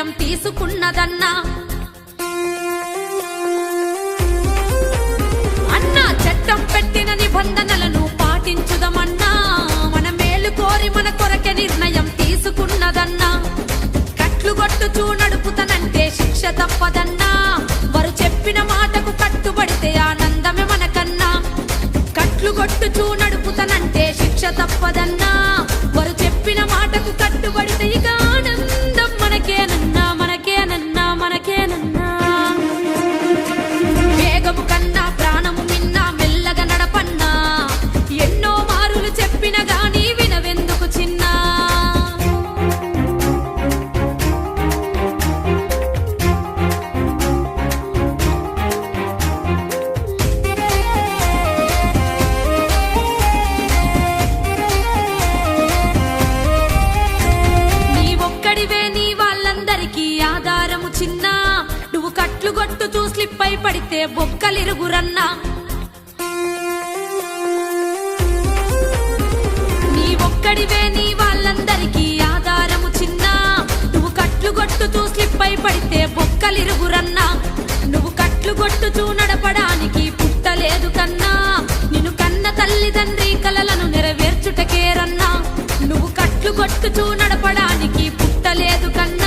నిర్ణయం తీసుకున్నదన్నా. అన్నా చట్టం పెట్టిన నిబంధనలను పాటించుదమన్నా. మన మేలు కోరి మన కొరకే నిర్ణయం తీసుకున్నదన్నా. కట్లు కొట్టుచూ నడుపుతనంటే శిక్ష తప్పదన్నా. వారు చెప్పిన మాటకు కట్టుబడితే ఆనందమే మనకన్నా. కట్లు కొట్టుచూ నడుపుతనంటే శిక్ష తప్పదన్నా. వారు చెప్పిన మాటకు కట్టుబడితే ఇక ఆనందం మనకేనన్నా, మనకేనన్నా, మనకేనన్నా. వేగము కన్నా ప్రాణము మిన్నా మెల్లగా నడపన్నా. ఎన్నో మారులు చెప్పిన గానీ వినవెందుకు చిన్నా. ఆధారము చిన్నా. నువ్వు కట్లు కొట్టుతూ స్లిప్ అయి పడితే బొక్కలిరుగురన్నా. నీ ఒక్కడివే నీ వాళ్ళందరికీ ఆధారము చిన్నా. నువ్వు కట్లు కొట్టుతూ స్లిప్ అయి పడితే బొక్కలిరుగురన్నా. నువ్వు కట్లు కొట్టుతూ నడపడానికి పుట్టలేదు కన్నా. నిన్ను కన్న తల్లిదండ్రి కలలను నెరవేర్చుటకేరన్నా. నువ్వు కట్లు కొట్టుతూ నడపడానికి పుట్టలేదు కన్నా.